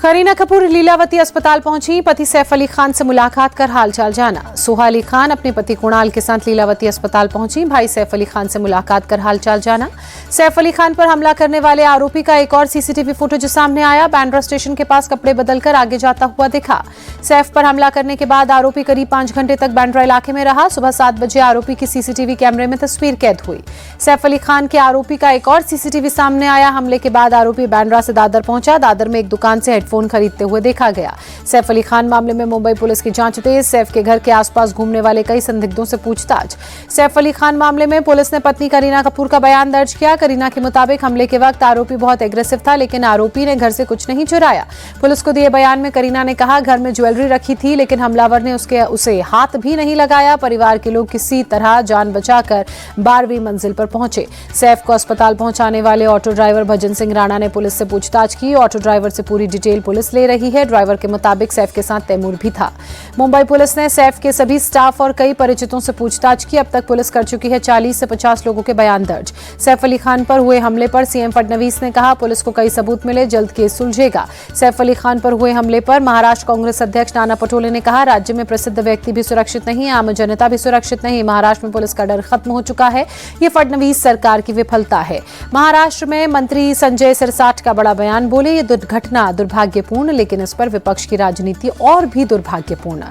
करीना कपूर लीलावती अस्पताल पहुंची, पति सैफ अली खान से मुलाकात कर हालचाल जाना। सोहा अली खान अपने पति कुणाल के साथ लीलावती अस्पताल पहुंची, भाई सैफ अली खान से मुलाकात कर हालचाल जाना। सैफ अली खान पर हमला करने वाले आरोपी का एक और सीसीटीवी फुटेज सामने आया। बांद्रा स्टेशन के पास कपड़े बदलकर आगे जाता हुआ दिखा। सैफ पर हमला करने के बाद आरोपी करीब 5 घंटे तक बांद्रा इलाके में रहा। सुबह 7 बजे आरोपी की सीसीटीवी कैमरे में तस्वीर कैद हुई। सैफ अली खान के आरोपी का एक और सीसीटीवी सामने आया। हमले के बाद आरोपी बांद्रा से दादर पहुंचा। दादर में एक दुकान से हेडफोन खरीदते हुए देखा गया। सैफ अली खान मामले में मुंबई पुलिस की जांच तेज। सैफ के घर के आसपास घूमने वाले कई संदिग्धों से पूछताछ। सैफ अली खान मामले में पुलिस ने पत्नी करीना कपूर का बयान दर्ज किया। करीना के मुताबिक हमले के वक्त आरोपी बहुत एग्रेसिव था, लेकिन आरोपी ने घर से कुछ नहीं चुराया। पुलिस को दिए बयान में करीना ने कहा, घर में ज्वेलरी रखी थी, लेकिन हमलावर ने उसे हाथ भी नहीं लगाया। परिवार के लोग किसी तरह जान बचाकर 12वीं मंजिल पर पहुंचे। सैफ को अस्पताल पहुंचाने वाले ऑटो ड्राइवर भजन सिंह राणा ने पुलिस से पूछताछ की। ऑटो ड्राइवर से पूरी डिटेल पुलिस ले रही है। ड्राइवर के मुताबिक सैफ के साथ तैमूर भी था। मुंबई पुलिस ने सैफ के सभी स्टाफ और कई परिचितों से पूछताछ की। अब तक पुलिस कर चुकी है 40 से 50 लोगों के बयान दर्ज। सैफ अली खान पर हुए हमले पर सीएम फडणवीस ने कहा, पुलिस को कई सबूत मिले, जल्द केस सुलझेगा। सैफ अली खान पर हुए हमले पर महाराष्ट्र कांग्रेस अध्यक्ष नाना पटोले ने कहा, राज्य में प्रसिद्ध व्यक्ति भी सुरक्षित नहीं, आम जनता भी सुरक्षित नहीं। महाराष्ट्र में पुलिस का डर खत्म हो चुका है। ये फडणवीस सरकार की विफलता है। महाराष्ट्र में मंत्री संजय सिरसाट का बड़ा बयान, बोले ये दुर्घटना दुर्भाग्यपूर्ण, लेकिन इस पर विपक्ष की राजनीति और भी दुर्भाग्यपूर्ण।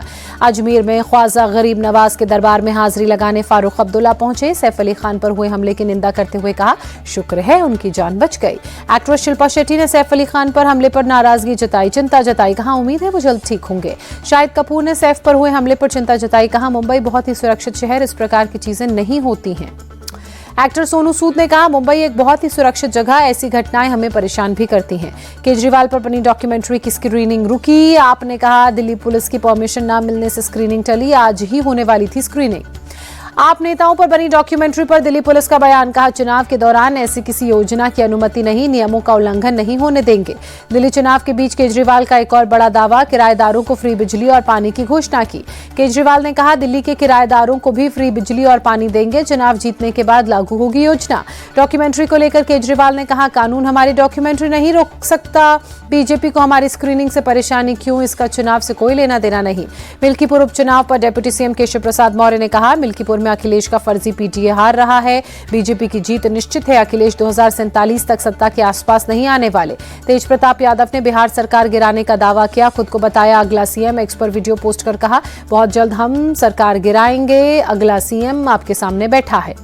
अजमेर में ख्वाजा गरीब नवाज के दरबार में हाजिरी लगाने फारूक अब्दुल्ला पहुंचे। सैफ अली खान पर हुए हमले की निंदा करते हुए कहा, शुक्र है उनकी जान बच गई। एक्ट्रेस शिल्पा शेट्टी ने सैफ अली खान पर हमले पर नाराजगी जताई, चिंता जताई, कहा उम्मीद है वो जल्द ठीक होंगे। शाहिद कपूर ने सैफ पर हुए हमले पर चिंता जताई, कहा मुंबई बहुत ही सुरक्षित शहर, इस प्रकार की चीजें नहीं होती हैं। एक्टर सोनू सूद ने कहा, मुंबई एक बहुत ही सुरक्षित जगह, ऐसी घटनाएं हमें परेशान भी करती हैं। केजरीवाल पर बनी डॉक्यूमेंट्री की स्क्रीनिंग रुकी। आपने कहा, दिल्ली पुलिस की परमिशन न मिलने से स्क्रीनिंग टली, आज ही होने वाली थी स्क्रीनिंग। आप नेताओं पर बनी डॉक्यूमेंट्री पर दिल्ली पुलिस का बयान, कहा चुनाव के दौरान ऐसी किसी योजना की अनुमति नहीं, नियमों का उल्लंघन नहीं होने देंगे। दिल्ली चुनाव के बीच केजरीवाल का एक और बड़ा दावा, किराएदारों को फ्री बिजली और पानी की घोषणा की। केजरीवाल ने कहा, दिल्ली के किराएदारों को भी फ्री बिजली और पानी देंगे, चुनाव जीतने के बाद लागू होगी योजना। डॉक्यूमेंट्री को लेकर केजरीवाल ने कहा, कानून हमारी डॉक्यूमेंट्री नहीं रोक सकता, बीजेपी को हमारी स्क्रीनिंग से परेशानी क्यों, इसका चुनाव से कोई लेना देना नहीं। मिल्कीपुर उपचुनाव पर डिप्टी सीएम केशव प्रसाद मौर्य ने कहा, मिल्कीपुर में अखिलेश का फर्जी पीटीए हार रहा है, बीजेपी की जीत निश्चित है। अखिलेश 2047 तक सत्ता के आसपास नहीं आने वाले। तेज प्रताप यादव ने बिहार सरकार गिराने का दावा किया, खुद को बताया अगला सीएम। एक्स पर वीडियो पोस्ट कर कहा, बहुत जल्द हम सरकार गिराएंगे, अगला सीएम आपके सामने बैठा है।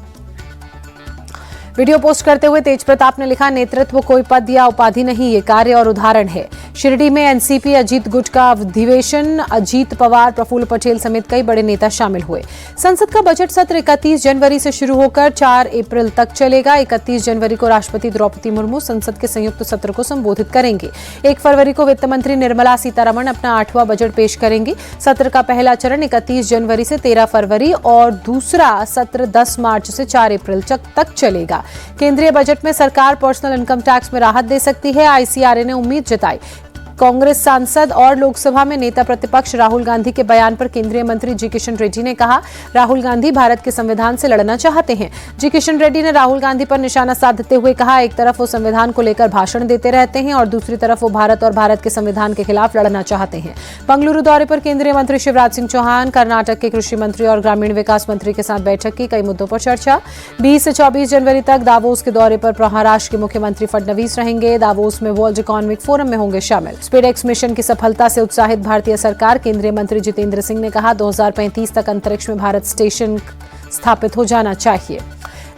वीडियो पोस्ट करते हुए तेज प्रताप ने लिखा, नेतृत्व कोई पद या उपाधि नहीं, ये कार्य और उदाहरण है। शिरडी में एनसीपी अजीत गुट का अधिवेशन, अजीत पवार, प्रफुल्ल पटेल समेत कई बड़े नेता शामिल हुए। संसद का बजट सत्र 31 जनवरी से शुरू होकर 4 अप्रैल तक चलेगा। 31 जनवरी को राष्ट्रपति द्रौपदी मुर्मू संसद के संयुक्त सत्र को संबोधित करेंगे। 1 फरवरी को वित्त मंत्री निर्मला सीतारमण अपना 8वां बजट पेश करेंगी। सत्र का पहला चरण 31 जनवरी से 13 फरवरी और दूसरा सत्र 10 मार्च से 4 अप्रैल तक चलेगा। केंद्रीय बजट में सरकार पर्सनल इनकम टैक्स में राहत दे सकती है, आईसीआरए ने उम्मीद जताई। कांग्रेस सांसद और लोकसभा में नेता प्रतिपक्ष राहुल गांधी के बयान पर केंद्रीय मंत्री जी किशन रेड्डी ने कहा, राहुल गांधी भारत के संविधान से लड़ना चाहते हैं। जी किशन रेड्डी ने राहुल गांधी पर निशाना साधते हुए कहा, एक तरफ वो संविधान को लेकर भाषण देते रहते हैं और दूसरी तरफ वो भारत और भारत के संविधान के खिलाफ लड़ना चाहते हैं। बेंगलुरु दौरे पर केंद्रीय मंत्री शिवराज सिंह चौहान, कर्नाटक के कृषि मंत्री और ग्रामीण विकास मंत्री के साथ बैठक की, कई मुद्दों पर चर्चा। 20 से 24 जनवरी तक दावोस के दौरे पर महाराष्ट्र के मुख्यमंत्री फडणवीस रहेंगे। दावोस में वर्ल्ड इकोनॉमिक फोरम में होंगे शामिल। स्पेडेक्स मिशन की सफलता से उत्साहित भारतीय सरकार, केंद्रीय मंत्री जितेंद्र सिंह ने कहा, 2035 तक अंतरिक्ष में भारत स्टेशन स्थापित हो जाना चाहिए।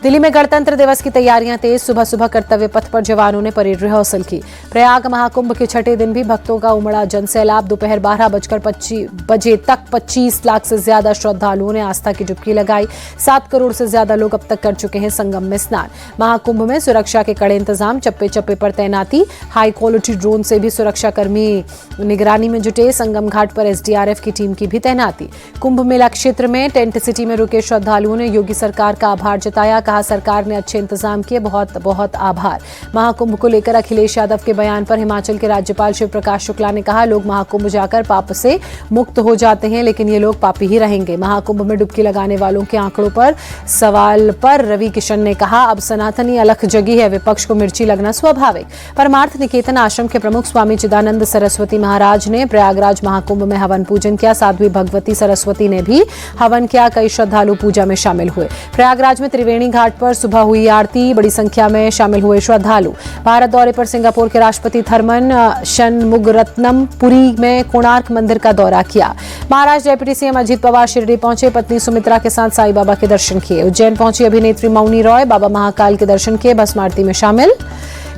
दिल्ली में गणतंत्र दिवस की तैयारियां तेज, सुबह सुबह कर्तव्य पथ पर जवानों ने परेड रिहर्सल की। प्रयाग महाकुंभ के छठे दिन भी भक्तों का उमड़ा जनसैलाब। दोपहर 12:25 बजे तक 25 लाख से ज्यादा श्रद्धालुओं ने आस्था की डुबकी लगाई। 7 करोड़ से ज्यादा लोग अब तक कर चुके हैं संगम में स्नान। महाकुंभ में सुरक्षा के कड़े इंतजाम, चप्पे चप्पे पर तैनाती, हाई क्वालिटी ड्रोन से भी सुरक्षाकर्मी निगरानी में जुटे। संगम घाट पर एसडीआरएफ की टीम की भी तैनाती। कुंभ मेला क्षेत्र में टेंट सिटी में रुके श्रद्धालुओं ने योगी सरकार का आभार जताया, कहा सरकार ने अच्छे इंतजाम किए, बहुत बहुत आभार। महाकुंभ को लेकर अखिलेश यादव के बयान पर हिमाचल के राज्यपाल शिव प्रकाश शुक्ला ने कहा, लोग महाकुंभ जाकर पाप से मुक्त हो जाते हैं, लेकिन ये लोग पापी ही रहेंगे। महाकुंभ में डुबकी लगाने वालों के आंकड़ों पर सवाल पर रवि किशन ने कहा, अब सनातनी अलख जगी है, विपक्ष को मिर्ची लगना स्वाभाविक। परमार्थ निकेतन आश्रम के प्रमुख स्वामी चिदानंद सरस्वती महाराज ने प्रयागराज महाकुंभ में हवन पूजन किया। साध्वी भगवती सरस्वती ने भी हवन किया। कई श्रद्धालु पूजा में शामिल हुए। प्रयागराज में त्रिवेणी घाट पर सुबह हुई आरती, बड़ी संख्या में शामिल हुए श्रद्धालु। भारत दौरे पर सिंगापुर के राष्ट्रपति थर्मन शनमुगरत्नम पुरी में कोणार्क मंदिर का दौरा किया। महाराष्ट्र डेप्यूटी सीएम अजित पवार शिरडी पहुंचे, पत्नी सुमित्रा के साथ साईं बाबा के दर्शन किए। उज्जैन पहुंची अभिनेत्री मौनी रॉय, बाबा महाकाल के दर्शन किए, भस्म आरती में शामिल।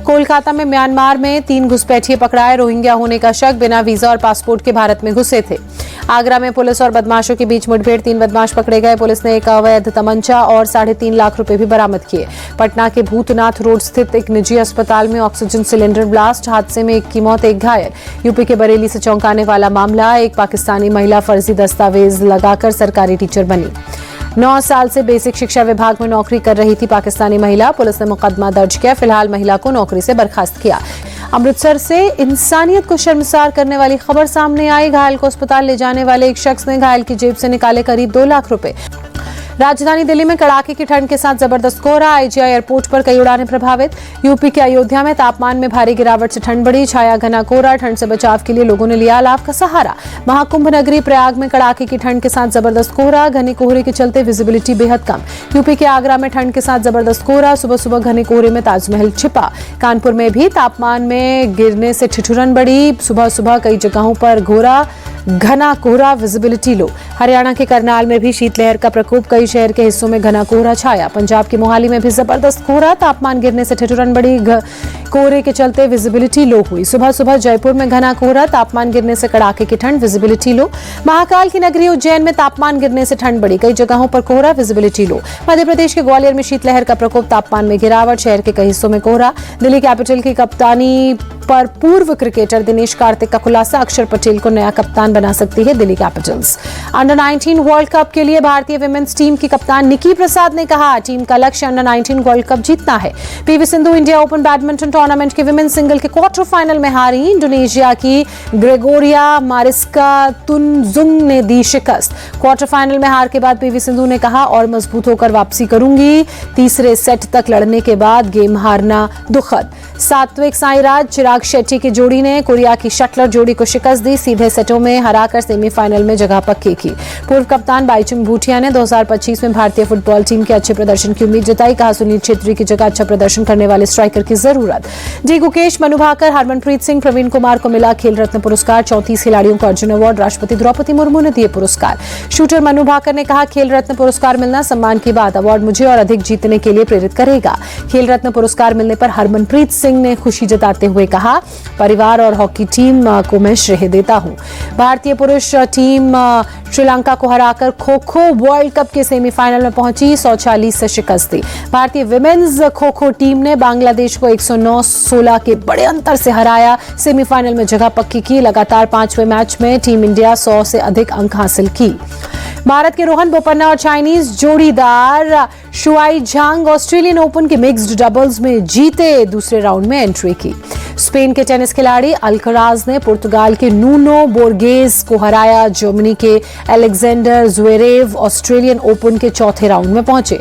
कोलकाता में म्यांमार में 3 घुसपैठिए पकड़ाए, रोहिंग्या होने का शक, बिना वीजा और पासपोर्ट के भारत में घुसे थे। आगरा में पुलिस और बदमाशों के बीच मुठभेड़, 3 बदमाश पकड़े गए। पुलिस ने एक अवैध तमंचा और 3.5 लाख रुपए भी बरामद किए। पटना के भूतनाथ रोड स्थित एक निजी अस्पताल में ऑक्सीजन सिलेंडर ब्लास्ट, हादसे में 1 की मौत, 1 घायल। यूपी के बरेली से चौंकाने वाला मामला, एक पाकिस्तानी महिला फर्जी दस्तावेज लगाकर सरकारी टीचर बनी। 9 साल से बेसिक शिक्षा विभाग में नौकरी कर रही थी पाकिस्तानी महिला, पुलिस ने मुकदमा दर्ज किया। फिलहाल महिला को नौकरी से बर्खास्त किया। अमृतसर से इंसानियत को शर्मसार करने वाली खबर सामने आई। घायल को अस्पताल ले जाने वाले एक शख्स ने घायल की जेब से निकाले करीब 2 लाख रुपए। राजधानी दिल्ली में कड़ाके की ठंड के साथ जबरदस्त कोहरा, आईजीआई एयरपोर्ट पर कई उड़ानें प्रभावित। यूपी के अयोध्या में तापमान में भारी गिरावट से ठंड बढ़ी, छाया घना कोहरा, ठंड से बचाव के लिए लोगों ने लिया अलाव का सहारा। महाकुंभ नगरी प्रयाग में कड़ाके की ठंड के साथ जबरदस्त कोहरा, घने कोहरे के चलते विजिबिलिटी बेहद कम। यूपी के आगरा में ठंड के साथ जबरदस्त कोहरा, सुबह सुबह घने कोहरे में ताजमहल छिपा। कानपुर में भी तापमान में गिरने से ठिठुरन बढ़ी, सुबह सुबह कई जगहों पर घना कोहरा, विजिबिलिटी लो। हरियाणा के करनाल में भी शीतलहर का प्रकोप, कई शहर के हिस्सों में घना कोहरा छाया। पंजाब के मोहाली में भी जबरदस्त कोहरा, तापमान गिरने से ठिठुरन बढ़ी, कोहरे के चलते विजिबिलिटी लो हुई। सुबह सुबह जयपुर में घना कोहरा, तापमान गिरने से कड़ाके की ठंड, विजिबिलिटी लो। महाकाल की नगरी उज्जैन में तापमान गिरने से ठंड बढ़ी, कई जगहों पर कोहरा, विजिबिलिटी लो। मध्य प्रदेश के ग्वालियर में शीतलहर का प्रकोप, तापमान में गिरावट, शहर के कई हिस्सों में कोहरा। दिल्ली कैपिटल की कप्तानी पर पूर्व क्रिकेटर दिनेश कार्तिक का खुलासा, अक्षर पटेल को नया कप्तान बना सकती है Delhi Capitals. Under 19 world cup के लिए भारतीय विमेंस टीम की कप्तान निकी प्रसाद ने कहा, टीम का लक्ष्य अंडर 19 वर्ल्ड कप जीतना है। PV Sindhu India open badminton tournament के विमेंस सिंगल के क्वार्टर फाइनल में हारी, इंडोनेशिया की ग्रेगोरिया मारिस्का तुनजुंग ने दी शिकस्त। क्वार्टर फाइनल में हार के बाद पीवी सिंधु ने कहा, और मजबूत होकर वापसी करूंगी। तीसरे सेट तक लड़ने के बाद गेम हारना दुखद। सात्विक साईराज चिराग शेट्टी की जोड़ी ने कोरिया की शटलर जोड़ी को शिकस्त दी, सीधे सेटों में हराकर सेमीफाइनल में जगह पक्की की। पूर्व कप्तान बाईचुंग भूटिया ने 2025 में भारतीय फुटबॉल टीम के अच्छे प्रदर्शन की उम्मीद जताई, कहा सुनील छेत्री की जगह अच्छा प्रदर्शन करने वाले स्ट्राइकर की जरूरत। डी गुकेश, मनु भाकर, हरमनप्रीत सिंह, प्रवीण कुमार को मिला खेल रत्न पुरस्कार। 34 खिलाड़ियों को अर्जुन अवार्ड, राष्ट्रपति द्रौपदी मुर्मू ने दिए पुरस्कार। शूटर मनु भाकर ने कहा, खेल रत्न पुरस्कार मिलना सम्मान की बात, अवार्ड मुझे और अधिक जीतने के लिए प्रेरित करेगा। खेल रत्न पुरस्कार मिलने पर हरमनप्रीत सिंह ने खुशी जताते हुए कहा, परिवार और हॉकी टीम को मैं श्रेय देता हूं। भारतीय पुरुष टीम श्रीलंका को हराकर खो खो वर्ल्ड कप के सेमीफाइनल में पहुंची, 140 से शिकस्त दी। भारतीय विमेन्स खो खो टीम ने बांग्लादेश को 109-16 के बड़े अंतर से हराया, सेमीफाइनल में जगह पक्की की। लगातार 5वें मैच में टीम इंडिया 100 से अधिक अंक हासिल की। भारत के रोहन बोपन्ना और चाइनीज जोड़ीदार शुआई झांग ऑस्ट्रेलियन ओपन के मिक्स्ड डबल्स में जीते, दूसरे राउंड में एंट्री की। स्पेन के टेनिस खिलाड़ी अल्कराज ने पुर्तगाल के नूनो बोर्गेस को हराया। जर्मनी के अलेक्जेंडर ज़्वेरेव ऑस्ट्रेलियन ओपन के चौथे राउंड में पहुंचे।